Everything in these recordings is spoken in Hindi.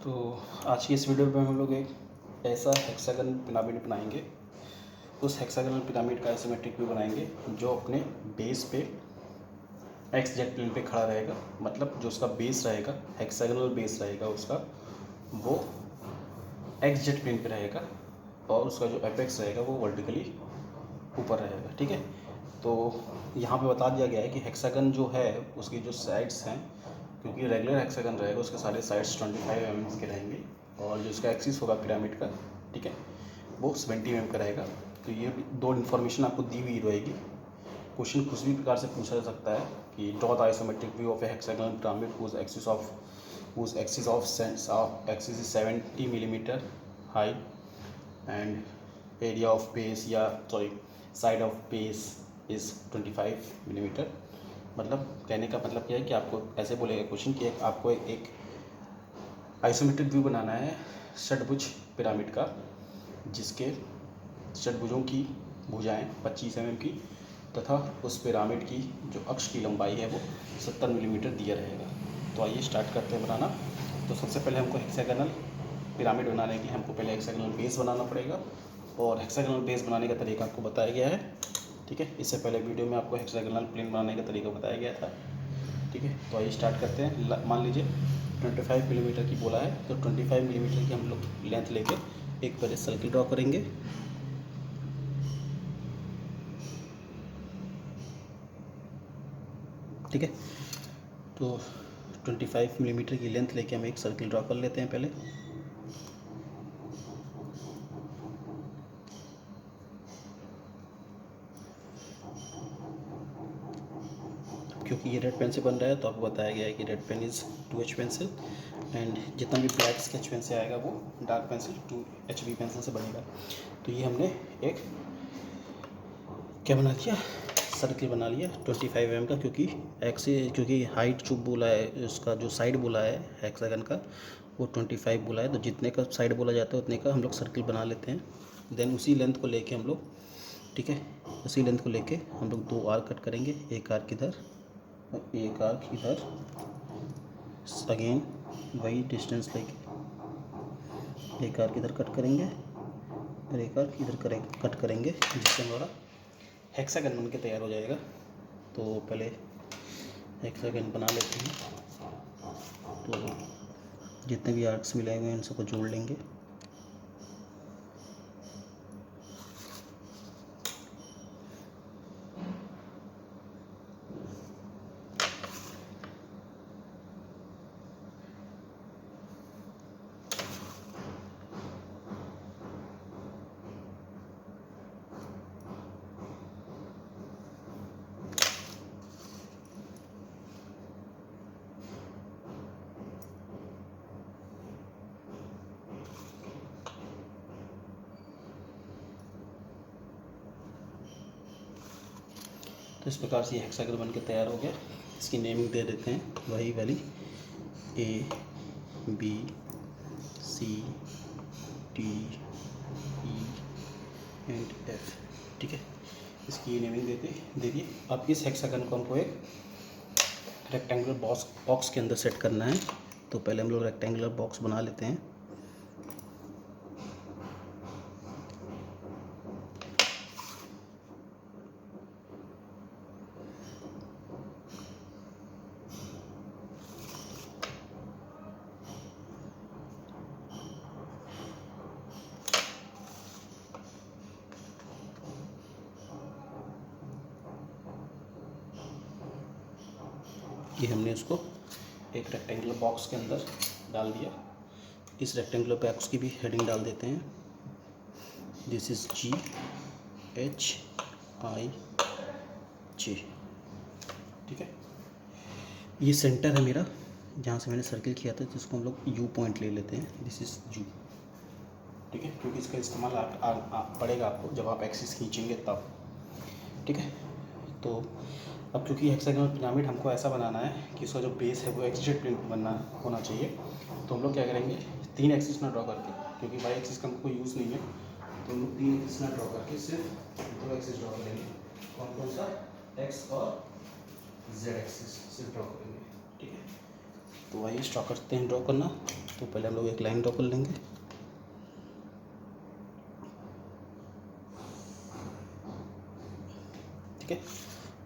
तो आज की इस वीडियो में हम लोग एक ऐसा हेक्सागन पिरामिड बनाएंगे। उस हेक्सागनल पिरामिड का आइसोमेट्रिक व्यू बनाएंगे जो अपने बेस पे एक्स जेड प्लेन पे खड़ा रहेगा। मतलब जो उसका बेस रहेगा, हेक्सागनल बेस रहेगा उसका, वो एक्स जेड प्लेन पे रहेगा और उसका जो एपेक्स रहेगा वो वर्टिकली ऊपर रहेगा। ठीक है, तो यहाँ पे बता दिया गया है कि हेक्सागन जो है उसकी जो साइड्स हैं, क्योंकि रेगुलर हेक्सागन रहेगा उसके सारे साइड्स 25 mm के रहेंगे और जो उसका एक्सिस होगा पिरामिड का, ठीक है, वो 70 mm का रहेगा। तो ये दो इन्फॉर्मेशन आपको दी हुई रहेगी। क्वेश्चन कुछ भी प्रकार से पूछा जा सकता है कि draw the isometric view of A hexagonal pyramid whose axis of axis is 70 millimeter high and area of base या side of base is 25 millimetre. मतलब कहने का मतलब क्या है कि आपको ऐसे बोलेगा क्वेश्चन कि आपको एक आइसोमेट्रिक व्यू बनाना है षटभुज पिरामिड का, जिसके षटभुजों की भुजाएं 25 mm की तथा उस पिरामिड की जो अक्ष की लंबाई है वो 70 मिलीमीटर दिया रहेगा। तो आइए स्टार्ट करते हैं बनाना। तो सबसे पहले हमको हेक्सागनल पिरामिड बनाने के लिए हमको पहले हेक्सागनल बेस बनाना पड़ेगा और हेक्सागनल बेस बनाने का तरीका आपको बताया गया है। ठीक है, इससे पहले वीडियो में आपको हेक्सागनल प्लेन बनाने का तरीका बताया गया था। ठीक है, तो आइए स्टार्ट करते हैं। मान लीजिए 25 मिलीमीटर की बोला है, तो 25 मिलीमीटर की हम लोग लेंथ लेके एक पहले सर्किल ड्रॉ करेंगे। ठीक है, तो 25 मिलीमीटर की लेंथ लेके हम एक सर्किल ड्रॉ कर लेते हैं पहले। क्योंकि ये रेड पेन से बन रहा है तो आपको बताया गया है कि red pen is 2H pencil and जितना भी ब्लैक स्केच पेन से आएगा वो डार्क पेंसिल 2HB पेंसिल से बनेगा। तो ये हमने एक क्या बना दिया, सर्किल बना लिया 25 mm का, क्योंकि हाइट जो बोला है उसका, जो साइड बोला है हेक्सागन का वो 25 बोला है, तो जितने का साइड बोला जाता है उतने का हम लोग सर्किल बना लेते हैं। देन उसी लेंथ को लेके हम लोग, ठीक है, उसी लेंथ को लेके हम लोग दो आर्क कट करेंगे, एक आर्क इधर और एक आर्क इधर। अगेन वही डिस्टेंस लेके एक आर्क इधर कट करेंगे और एक आर्क इधर कट करेंगे, जिससे हमारा हेक्सागन बन के तैयार हो जाएगा। तो पहले हेक्सागन बना लेते हैं। तो जितने भी आर्क्स मिले हुए हैं उन सबको जोड़ लेंगे। तो इस प्रकार से ये हेक्सागन बन के तैयार हो गया। इसकी नेमिंग दे देते हैं वही वाली ABCDEF। ठीक है, इसकी नेमिंग दे दिए। अब इस हेक्सागन को हमको एक रेक्टेंगुलर बॉक्स के अंदर सेट करना है। तो पहले हम लोग रेक्टेंगुलर बॉक्स बना लेते हैं। ये हमने उसको एक रेक्टेंगुलर बॉक्स के अंदर डाल दिया। इस रेक्टेंगुलर बॉक्स की भी हेडिंग डाल देते हैं। This is GHIJ। ठीक है, ये सेंटर है मेरा जहाँ से मैंने सर्किल किया था, जिसको हम लोग U पॉइंट ले लेते हैं। This is U। ठीक है, क्योंकि इसका इस्तेमाल पड़ेगा आपको जब आप एक्सिस खींचेंगे तब। ठीक है, तो अब क्योंकि हेक्सागनल पिरामिड हमको ऐसा बनाना है कि उसका जो बेस है वो एक्स जेड प्लेन होना चाहिए, तो हम लोग क्या करेंगे, 3 एक्सिस ना ड्रॉ करके, क्योंकि वाई एक्सिस का हमको कोई यूज़ नहीं है, तो हम लोग 3 एक्सिस ना ड्रॉ करके सिर्फ 2 एक्सिस ड्रॉ करेंगे। कौन कौन सा, एक्स और जेड एक्सिस सिर्फ ड्रॉ करेंगे। ठीक है, तो आइए स्टार्ट करते हैं ड्रॉ करना। तो पहले हम लोग एक लाइन ड्रॉ कर लेंगे। ठीक है,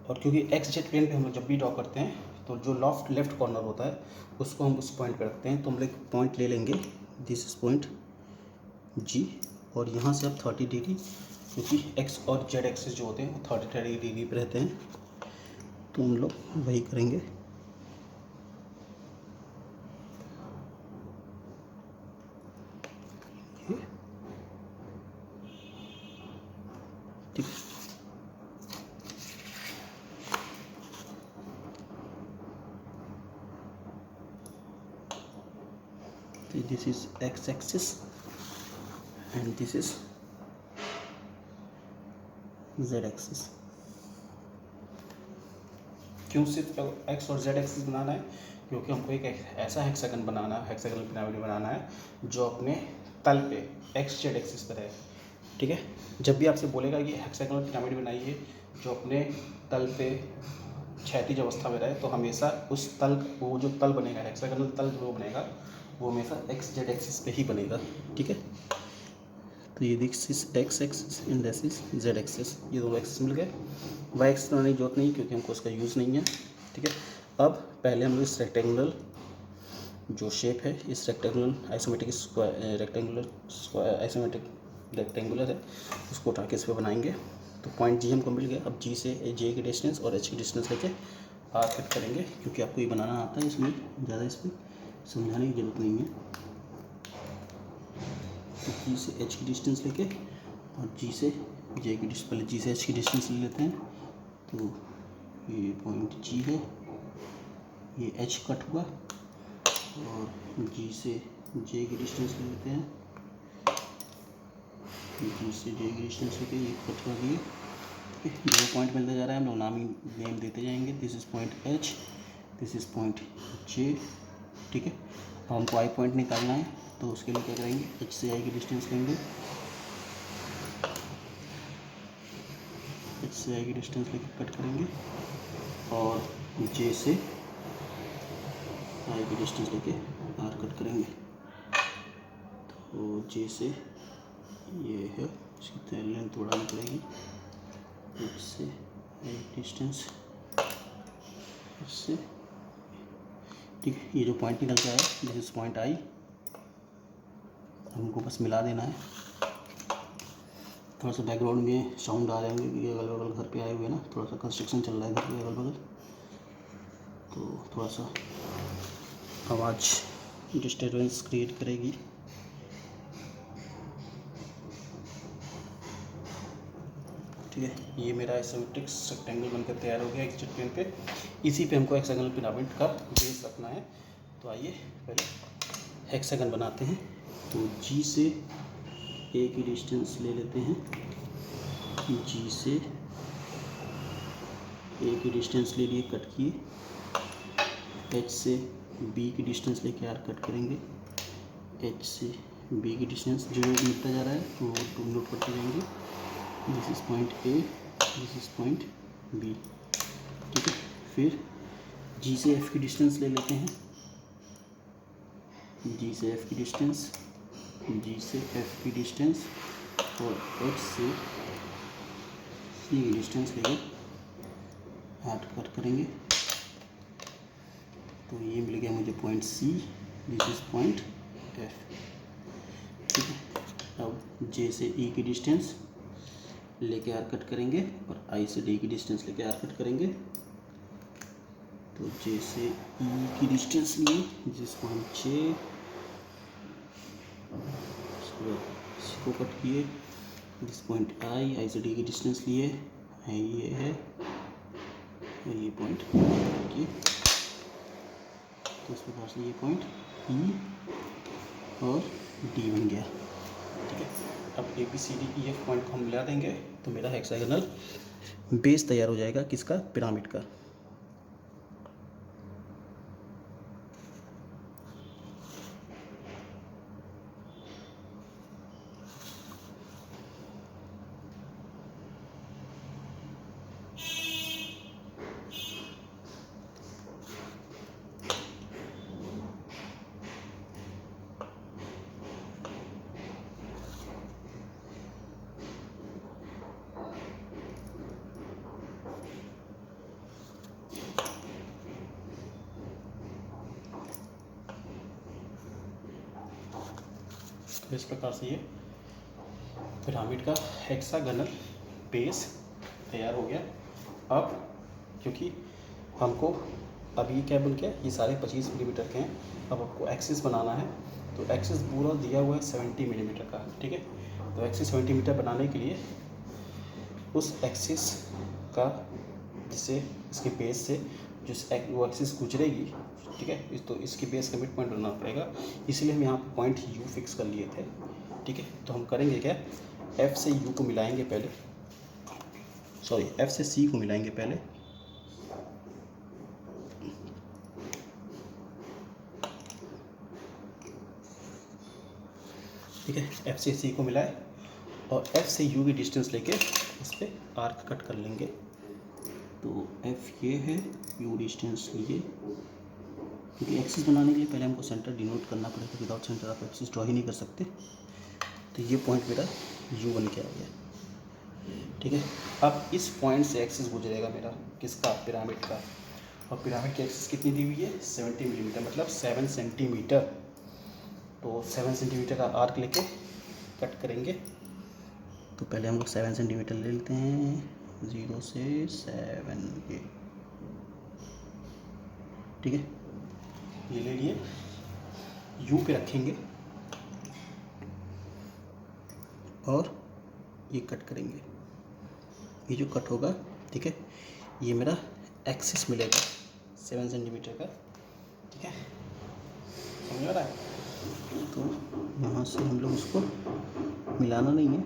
और क्योंकि एक्स जेड प्लेन पे हम लोग जब भी ड्रॉ करते हैं तो जो लेफ्ट कॉर्नर होता है उसको हम उस पॉइंट पे रखते हैं। तो हम लोग पॉइंट ले लेंगे, दिस इज पॉइंट जी, और यहाँ से अब 30 डिग्री, क्योंकि एक्स और जेड एक्सिस जो होते हैं वो 30 डिग्री पे रहते हैं, तो हम लोग वही करेंगे। ठीक, this is x axis and this is Z axis. क्यों सिर्फ एक्स और जेड एक्सिस बनाना है? क्योंकि हमको एक ऐसा हेक्सागन बनाना है, हेक्सागनल पिरामिड बनाना है जो अपने तल पे एक्स जेड एक्सिस पर है। ठीक है, जब भी आपसे बोलेगा कि हेक्सागनल पिरामिड बनाइए जो अपने तल पे क्षैतिज अवस्था में रहे, तो हमेशा उस तल, वो जो तल बनेगा हेक्सागनल तल जो बनेगा वो हमेशा एक्स जेड एक्सिस पे ही बनेगा। ठीक है, तो ये this is x axis and this is Z axis, ये दोनों एक्सिस मिल गए। वाई एक्सिस बनाने की जरूरत नहीं क्योंकि हमको उसका यूज़ नहीं है। ठीक है, अब पहले हम लोग इस रेक्टेंगुलर जो शेप है, इस रेक्टेंगुलर आइसोमेट्रिक रेक्टेंगुलर है, उसको उठा के इस पर बनाएंगे। तो पॉइंट जी हमको मिल गया। अब जी से जे की डिस्टेंस और एच की डिस्टेंस लेके आर कट करेंगे, क्योंकि आपको ये बनाना आता है, इसमें ज़्यादा इसमें समझाने की जरूरत नहीं है। तो जी से एच की डिस्टेंस लेके और जी से जे की डिस्टेंस, पहले जी से एच की डिस्टेंस ले लेते हैं। तो ये पॉइंट जी है, ये एच कट हुआ, और जी से जे की डिस्टेंस ले लेते हैं। जी से जे की डिस्टेंस लेके ये कट कर दिए। जो पॉइंट मिलता जा रहा है हम लोग नेम देते जाएंगे। This is point H, this is point J. ठीक है, अब हमको आई पॉइंट निकालना है, तो उसके लिए क्या करेंगे, एच से आई की डिस्टेंस लेंगे, एच से आई की डिस्टेंस लेके कट करेंगे, और जे से आई की डिस्टेंस लेके आर कट करेंगे। तो जे से ये है, इसकी लेंथ बढ़ानी पड़ेगी, एच से आई डिस्टेंस इससे। ठीक है, ये जो पॉइंट निकल के आया दिस इज पॉइंट आई, हमको बस मिला देना है। थोड़ा सा बैकग्राउंड में साउंड आ रहे होंगे क्योंकि अगल बगल घर पे आए हुए ना, थोड़ा सा कंस्ट्रक्शन चल रहा है घर के अगल बगल, तो थोड़ा सा आवाज़ डिस्टर्बेंस क्रिएट करेगी। ठीक है, ये मेरा आइसोमेट्रिक रेक्टेंगल बनकर तैयार हो गया एक्स जेड प्लेन पे। इसी पे हमको हेक्सागनल पिरामिड का बेस रखना है। तो आइए पहले हेक्सागन बनाते हैं। तो जी से ए की डिस्टेंस ले लेते हैं, जी से ए की डिस्टेंस ले लिए, कट किए। एच से बी की डिस्टेंस लेके आर कट करेंगे, एच से बी की डिस्टेंस जो मिलता जा रहा है तो वो नोट करते जाएंगे। This is point A, this is point B. ठीक है, फिर जी से एफ की डिस्टेंस ले लेते हैं, जी से एफ की डिस्टेंस, जी से एफ की डिस्टेंस, और एच से सी की डिस्टेंस लेके आर कट करेंगे। तो ये मिल गया मुझे point C, this is point F. ठीक है, अब जे से ई की डिस्टेंस लेके आर कट करेंगे, और आई से डी की डिस्टेंस लेके आर कट करेंगे। तो जे से ई की डिस्टेंस लिए, जिस पॉइंट जे, इसको कट किए। दिस पॉइंट आई से डी की डिस्टेंस लिए, आई ये है, और ये पॉइंट किए। तो इस प्रकार से ये पॉइंट ई और डी बन गया। ठीक है, अब A B C D E F point को हम मिला देंगे, तो मेरा हेक्सागनल बेस तैयार हो जाएगा किसका, पिरामिड का। तो इस प्रकार से ये पिरामिड का हेक्सागोनल बेस तैयार हो गया। अब क्योंकि हमको अभी क्या बन गया, ये सारे 25 मिलीमीटर के हैं, अब आपको एक्सिस बनाना है। तो एक्सिस पूरा दिया हुआ है 70 मिलीमीटर का, ठीक है। तो एक्सिस 70 मीटर बनाने के लिए उस एक्सिस का जिससे इसके बेस से वो एक्सिस गुजरेगी, ठीक है, तो इसके बेस का मिड पॉइंट बनाना पड़ेगा। इसलिए हम यहाँ पे पॉइंट यू फिक्स कर लिए थे, ठीक है। तो हम करेंगे क्या, एफ से यू को मिलाएंगे पहले, सॉरी एफ से सी को मिलाएंगे पहले, ठीक है। एफ से सी को मिलाए और एफ से यू की डिस्टेंस लेके इस पर आर्क कट कर लेंगे। तो एफ ये है, यू डिस्टेंस ये, क्योंकि एक्सिस बनाने के लिए पहले हमको सेंटर डिनोट करना पड़ेगा, विदाउट सेंटर आप एक्सिस ड्रॉ ही नहीं कर सकते। तो ये पॉइंट मेरा यू बन के आ गया, ठीक है। अब इस पॉइंट से एक्सिस गुजरेगा मेरा किसका, पिरामिड का, और पिरामिड की एक्सिस कितनी दी हुई है, 70 मिलीमीटर, मतलब 7 सेंटीमीटर। तो 7 सेंटीमीटर का आर्क लेके कट करेंगे। तो पहले हम लोग 7 सेंटीमीटर ले लेते हैं, 0 से 7 ये, ठीक है। ये ले लिए, यू पे रखेंगे और ये कट करेंगे। ये जो कट होगा, ठीक है, ये मेरा एक्सिस मिलेगा 7 सेंटीमीटर का, ठीक है, समझ आ रहा है। तो यहाँ से हम लोग इसको मिलाना नहीं है,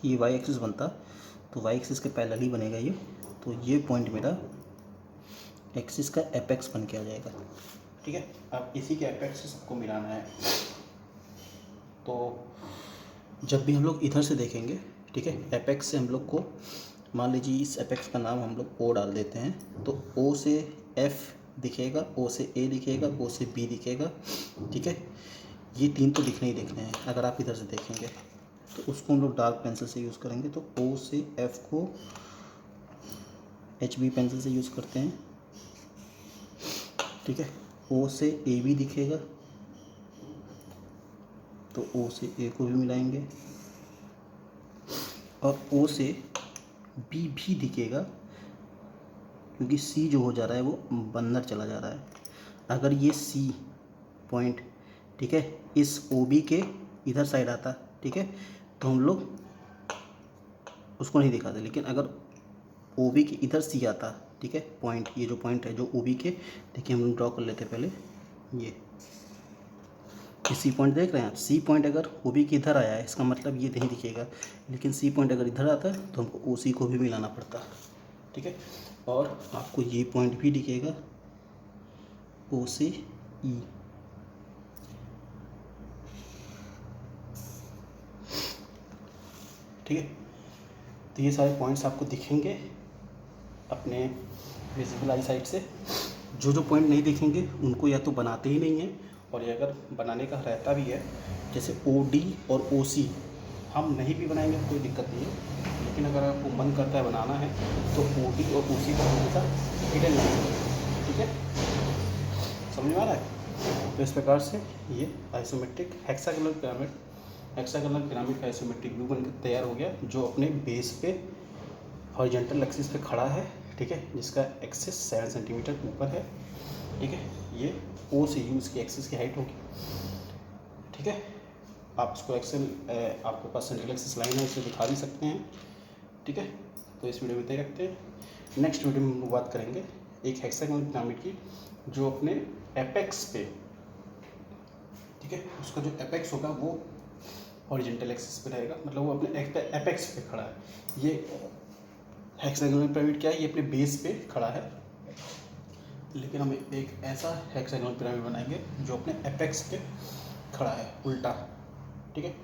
ये वाई एक्सिस बनता तो वाई एक्सिस के पैरेलल ही बनेगा ये। तो ये पॉइंट मेरा एक्सिस का एपेक्स बन के आ जाएगा, ठीक है। अब इसी के एपेक्स से सबको मिलाना है। तो जब भी हम लोग इधर से देखेंगे, ठीक है, एपेक्स से हम लोग को, मान लीजिए इस एपेक्स का नाम हम लोग ओ डाल देते हैं, तो ओ से एफ दिखेगा, ओ से ए दिखेगा, ओ से बी दिखेगा, ठीक है। ये तीन तो दिखने ही दिखने हैं। अगर आप इधर से देखेंगे तो उसको हम लोग डार्क पेंसिल से यूज़ करेंगे। तो ओ से एफ को HB पेंसिल से यूज़ करते हैं, ठीक है। ओ से ए भी दिखेगा, तो ओ से ए को भी मिलाएंगे, और ओ से बी भी दिखेगा, क्योंकि सी जो हो जा रहा है वो अंदर चला जा रहा है। अगर ये सी पॉइंट, ठीक है, इस OB के इधर साइड आता, ठीक है, तो हम लोग उसको नहीं दिखाते। लेकिन अगर OB के इधर सी आता, ठीक है, पॉइंट, ये जो पॉइंट है जो OB के, देखिए हम लोग ड्रॉ कर लेते हैं पहले। ये सी पॉइंट देख रहे हैं आप, सी पॉइंट अगर OB के इधर आया है, इसका मतलब ये नहीं दिखेगा। लेकिन सी पॉइंट अगर इधर आता है तो हमको OC को भी मिलाना पड़ता, ठीक है। और आपको ये पॉइंट भी दिखेगा, O से E, ठीक है। तो ये सारे पॉइंट्स आपको दिखेंगे अपने विजिबल आई साइट से। जो पॉइंट नहीं दिखेंगे उनको या तो बनाते ही नहीं हैं, और ये अगर बनाने का रहता भी है, जैसे OD और OC हम नहीं भी बनाएंगे कोई दिक्कत नहीं है। लेकिन अगर आपको मन करता है बनाना है तो OD और OC को हमेशा हिडन रखेंगे, ठीक है, समझ में आ रहा है। तो इस प्रकार से ये आइसोमेट्रिक हेक्सागोनल पिरामिड का आइसोमेट्रिक व्यू बनकर तैयार हो गया, जो अपने बेस पे हॉरिजॉन्टल एक्सिस पे खड़ा है, ठीक है, जिसका एक्सिस 7 सेंटीमीटर ऊपर है, ठीक है। ये O से U इसकी एक्सिस की हाइट होगी, ठीक है। आप इसको आपके पास सेंट्रल एक्सिस लाइन है, इसे दिखा भी सकते हैं, ठीक है। तो इस वीडियो में तय रखते हैं। नेक्स्ट वीडियो में हम बात करेंगे एक हेक्सागोनल पिरामिड की, जो अपने एपेक्स पे, ठीक है, उसका जो एपेक्स होगा वो हॉरिजॉन्टल एक्सिस पे रहेगा, मतलब वो अपने एपेक्स पे खड़ा है। ये हेक्सागोनल पिरामिड क्या है, ये अपने बेस पे खड़ा है। लेकिन हम एक ऐसा हेक्सागोनल पिरामिड बनाएंगे जो अपने एपेक्स पे खड़ा है, उल्टा, ठीक है।